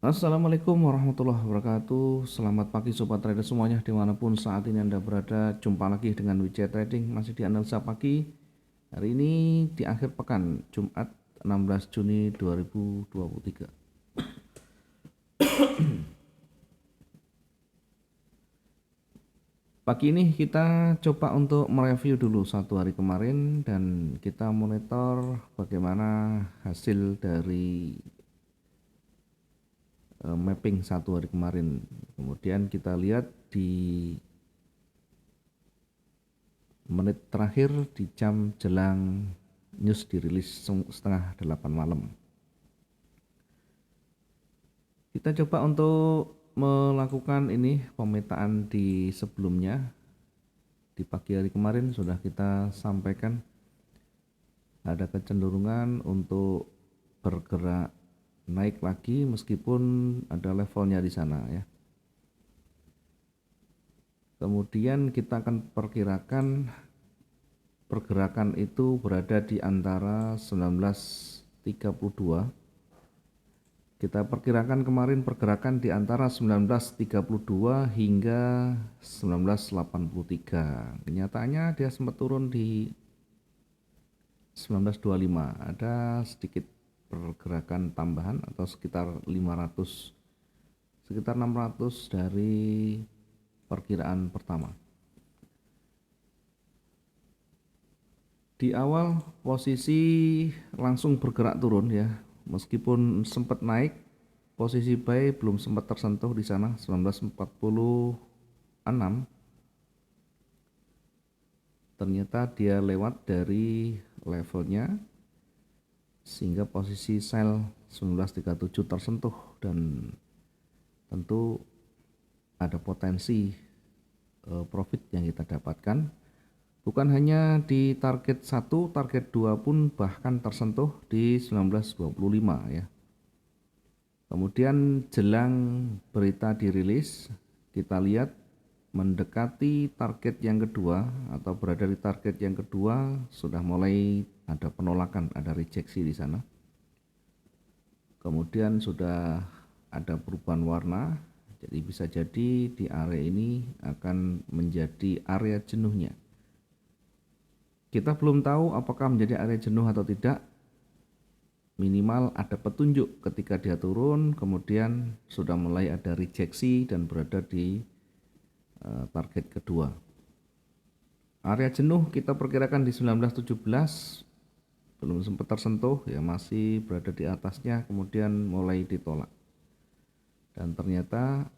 Assalamualaikum warahmatullahi wabarakatuh. Selamat pagi sobat trader semuanya dimanapun saat ini Anda berada. Jumpa lagi dengan Wijaya Trading masih di analisa pagi. Hari ini di akhir pekan Jumat 16 Juni 2023. Pagi ini kita coba untuk mereview dulu satu hari kemarin dan kita monitor bagaimana hasil dari mapping satu hari kemarin. Kemudian kita lihat di menit terakhir di jam jelang news dirilis setengah 8 malam. Kita coba untuk melakukan ini pemetaan di sebelumnya. Di pagi hari kemarin sudah kita sampaikan ada kecenderungan untuk bergerak naik lagi meskipun ada levelnya di sana ya. Kemudian kita akan perkirakan pergerakan itu berada di antara 1932. Kita perkirakan kemarin pergerakan di antara 1932 hingga 1983. Kenyataannya dia sempat turun di 1925. Ada sedikit pergerakan tambahan atau sekitar 500, sekitar 600 dari perkiraan pertama. Di awal posisi langsung bergerak turun ya, meskipun sempat naik, posisi buy belum sempat tersentuh di sana 1946. Ternyata dia lewat dari levelnya sehingga posisi sell 1937 tersentuh dan tentu ada potensi profit yang kita dapatkan. Bukan hanya di target 1, target 2 pun bahkan tersentuh di 1925 ya. Kemudian jelang berita dirilis, kita lihat mendekati target yang kedua atau berada di target yang kedua sudah mulai ada penolakan, ada rejeksi di sana. Kemudian sudah ada perubahan warna, jadi bisa jadi di area ini akan menjadi area jenuhnya. Kita belum tahu apakah menjadi area jenuh atau tidak. Minimal ada petunjuk ketika dia turun, kemudian sudah mulai ada rejeksi dan berada di target kedua. Area jenuh kita perkirakan di 1917, belum sempat tersentuh ya, masih berada di atasnya, kemudian mulai ditolak. Dan ternyata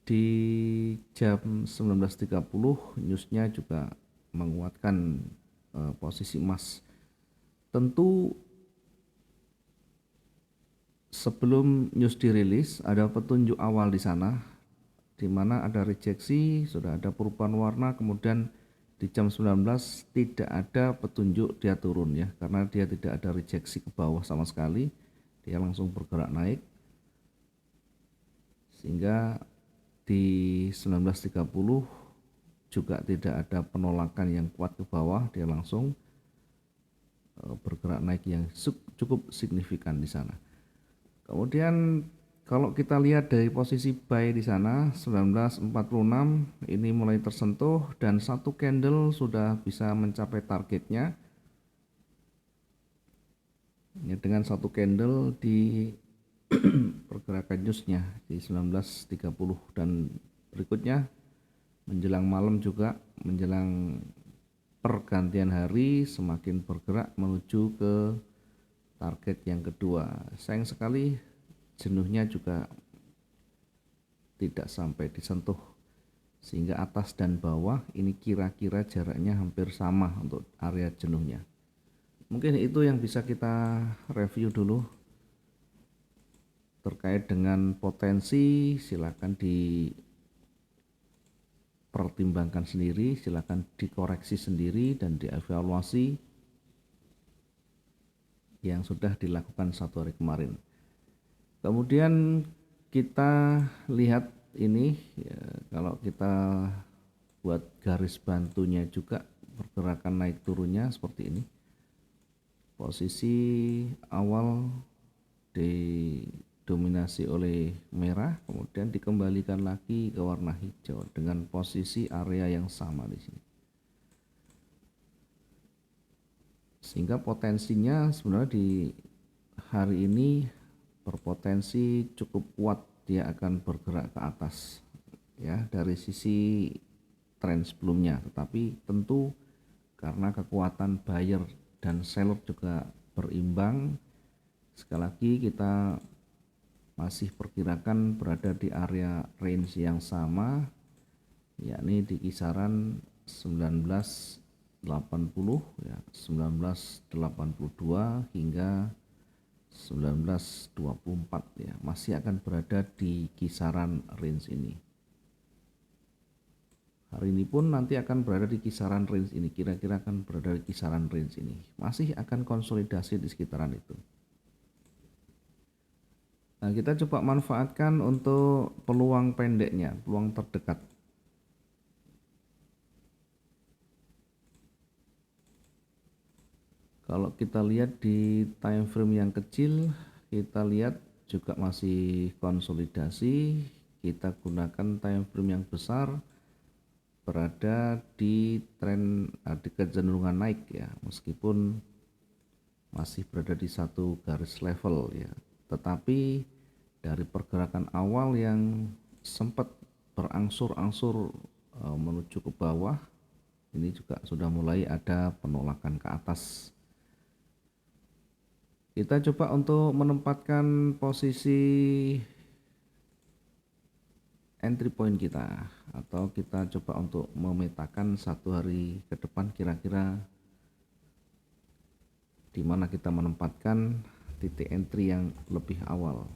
di jam 19.30 newsnya juga menguatkan posisi emas. Tentu sebelum news dirilis ada petunjuk awal di sana, di mana ada rejeksi, sudah ada perubahan warna, kemudian di jam 19 tidak ada petunjuk dia turun ya, karena dia tidak ada rejeksi ke bawah sama sekali, dia langsung bergerak naik, sehingga di 19.30 juga tidak ada penolakan yang kuat ke bawah, dia langsung bergerak naik yang cukup signifikan di sana. Kemudian kalau kita lihat dari posisi buy di sana 1946 ini mulai tersentuh dan satu candle sudah bisa mencapai targetnya. Ya, dengan satu candle di pergerakan newsnya di 19.30 dan berikutnya menjelang malam juga menjelang pergantian hari semakin bergerak menuju ke target yang kedua. Sayang sekali jenuhnya juga tidak sampai disentuh, sehingga atas dan bawah ini kira-kira jaraknya hampir sama untuk area jenuhnya. Mungkin itu yang bisa kita review dulu terkait dengan potensi. Silakan dipertimbangkan sendiri, silakan dikoreksi sendiri dan dievaluasi yang sudah dilakukan satu hari kemarin. Kemudian kita lihat ini ya, kalau kita buat garis bantunya juga pergerakan naik turunnya seperti ini. Posisi awal didominasi oleh merah, kemudian dikembalikan lagi ke warna hijau dengan posisi area yang sama di sini. Sehingga potensinya sebenarnya di hari ini berpotensi cukup kuat dia akan bergerak ke atas ya dari sisi tren sebelumnya, tetapi tentu karena kekuatan buyer dan seller juga berimbang, sekali lagi kita masih perkirakan berada di area range yang sama, yakni di kisaran 1980 ya, 1982 hingga 1924 ya, masih akan berada di kisaran range ini. Hari ini pun nanti akan berada di kisaran range ini, kira-kira akan berada di kisaran range ini, masih akan konsolidasi di sekitaran itu. Nah, kita coba manfaatkan untuk peluang pendeknya, peluang terdekat. Kalau kita lihat di time frame yang kecil, kita lihat juga masih konsolidasi. Kita gunakan time frame yang besar, berada di tren di kecenderungan naik ya, meskipun masih berada di satu garis level ya. Tetapi dari pergerakan awal yang sempat berangsur-angsur menuju ke bawah, ini juga sudah mulai ada penolakan ke atas. Kita coba untuk menempatkan posisi entry point kita, atau kita coba untuk memetakan satu hari ke depan kira-kira di mana kita menempatkan titik entry yang lebih awal.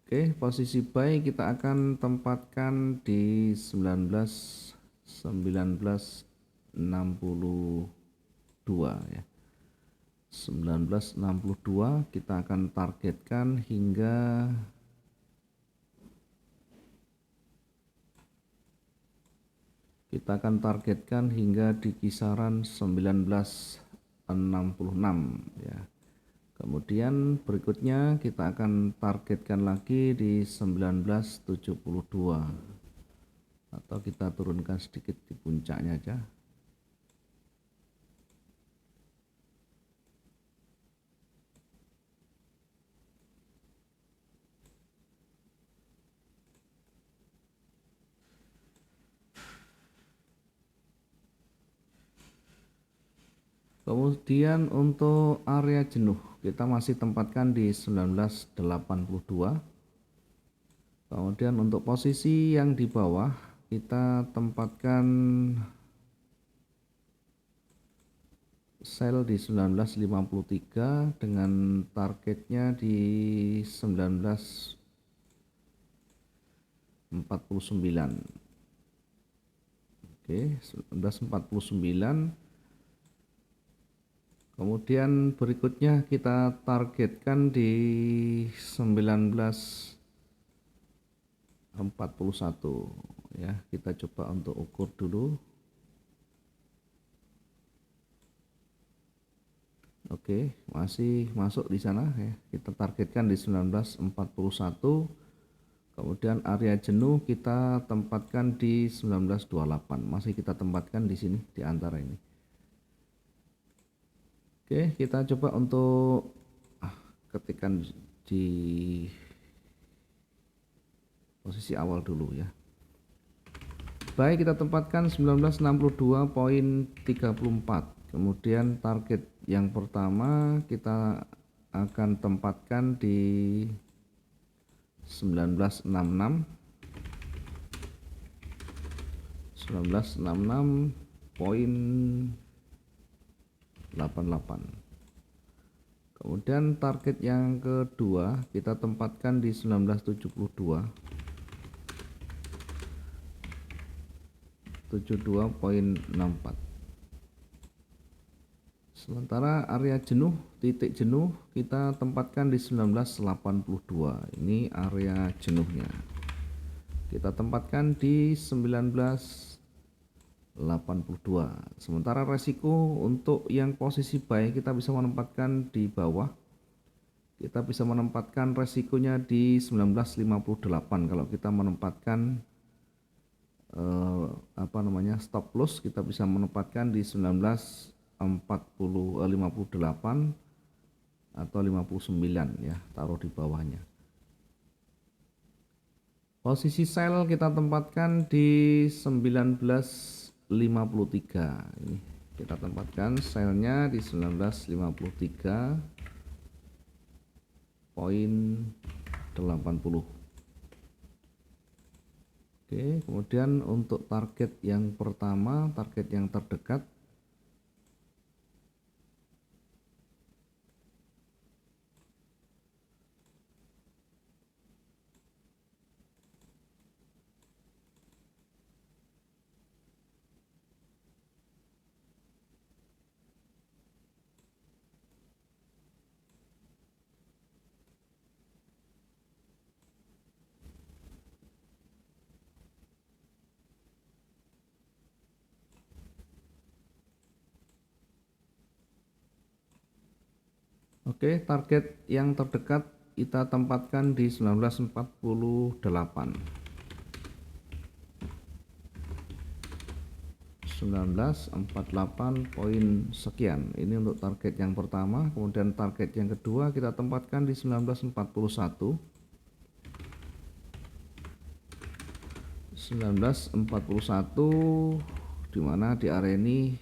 Oke, posisi buy kita akan tempatkan di 1962 ya. 1962 kita akan targetkan hingga di kisaran 1966 ya. Kemudian berikutnya kita akan targetkan lagi di 1972, atau kita turunkan sedikit di puncaknya aja. Kemudian untuk area jenuh kita masih tempatkan di 1982. Kemudian untuk posisi yang di bawah kita tempatkan sell di 1953 dengan targetnya di 1949. Oke, 1949. Kemudian berikutnya kita targetkan di 1941 ya. Kita coba untuk ukur dulu. Oke, masih masuk di sana ya. Kita targetkan di 1941. Kemudian area jenuh kita tempatkan di 1928. Masih kita tempatkan di sini di antara ini. Oke, kita coba untuk ketikkan di posisi awal dulu ya. Baik, kita tempatkan 1962.34. Kemudian target yang pertama kita akan tempatkan di 1966. 1966.88. Kemudian target yang kedua kita tempatkan di 1972. 72.64. Sementara area jenuh, titik jenuh kita tempatkan di 1982. Ini area jenuhnya. Kita tempatkan di 1982. 82. Sementara resiko untuk yang posisi buy kita bisa menempatkan di bawah. Kita bisa menempatkan resikonya di 1958. Kalau kita menempatkan stop loss, kita bisa menempatkan di 58 atau 59 ya, taruh di bawahnya. Posisi sell kita tempatkan di 1953. Ini kita tempatkan sellnya di 1953,80. Oke, kemudian untuk target yang pertama, target yang terdekat, oke, target yang terdekat kita tempatkan di 1948. 1948 poin sekian. Ini untuk target yang pertama. Kemudian target yang kedua kita tempatkan di 1941. 1941 di mana di area ini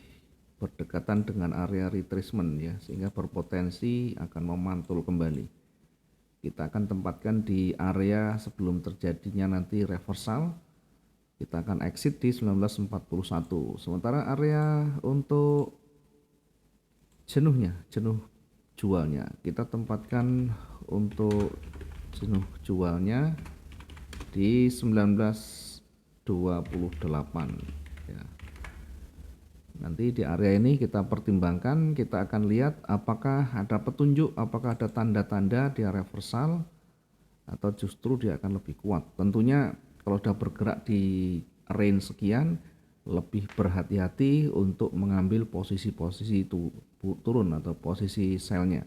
berdekatan dengan area retracement ya, sehingga berpotensi akan memantul kembali. Kita akan tempatkan di area sebelum terjadinya nanti reversal. Kita akan exit di 1941. Sementara area untuk jenuh jualnya kita tempatkan untuk jenuh jualnya di 1928 ya. Nanti di area ini kita pertimbangkan, kita akan lihat apakah ada petunjuk, apakah ada tanda-tanda dia reversal atau justru dia akan lebih kuat. Tentunya kalau sudah bergerak di range sekian, lebih berhati-hati untuk mengambil posisi-posisi itu turun atau posisi sellnya.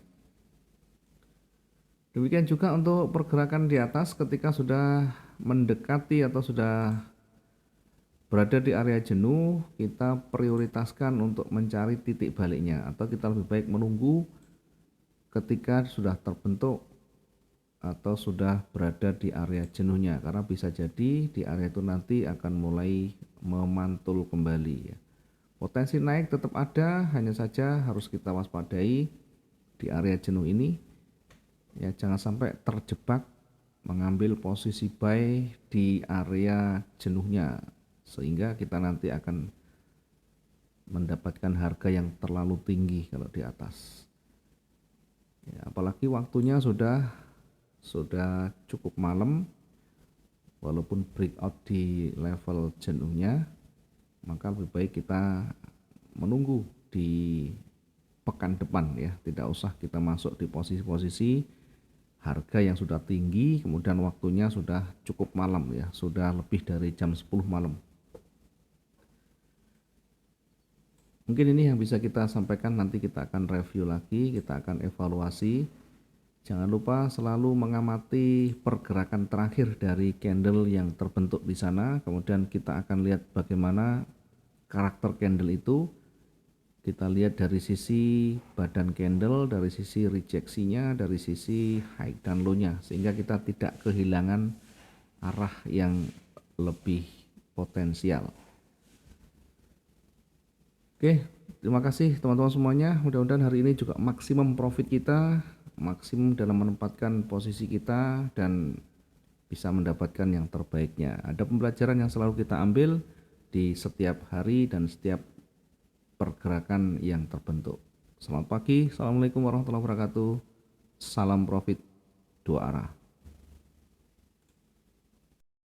Demikian juga untuk pergerakan di atas, ketika sudah mendekati atau sudah berada di area jenuh, kita prioritaskan untuk mencari titik baliknya, atau kita lebih baik menunggu ketika sudah terbentuk atau sudah berada di area jenuhnya, karena bisa jadi di area itu nanti akan mulai memantul kembali ya. Potensi naik tetap ada, hanya saja harus kita waspadai di area jenuh ini ya, jangan sampai terjebak mengambil posisi buy di area jenuhnya, sehingga kita nanti akan mendapatkan harga yang terlalu tinggi kalau di atas ya, apalagi waktunya sudah cukup malam. Walaupun breakout di level jenuhnya, maka lebih baik kita menunggu di pekan depan ya, tidak usah kita masuk di posisi-posisi harga yang sudah tinggi kemudian waktunya sudah cukup malam ya, sudah lebih dari jam 10 malam. Mungkin ini yang bisa kita sampaikan, nanti kita akan review lagi, kita akan evaluasi. Jangan lupa selalu mengamati pergerakan terakhir dari candle yang terbentuk di sana. Kemudian kita akan lihat bagaimana karakter candle itu. Kita lihat dari sisi badan candle, dari sisi rejeksinya, dari sisi high dan low-nya, sehingga kita tidak kehilangan arah yang lebih potensial. Oke, terima kasih teman-teman semuanya. Mudah-mudahan hari ini juga maksimum profit kita, maksimum dalam menempatkan posisi kita, dan bisa mendapatkan yang terbaiknya. Ada pembelajaran yang selalu kita ambil di setiap hari dan setiap pergerakan yang terbentuk. Selamat pagi, assalamualaikum warahmatullahi wabarakatuh. Salam profit dua arah.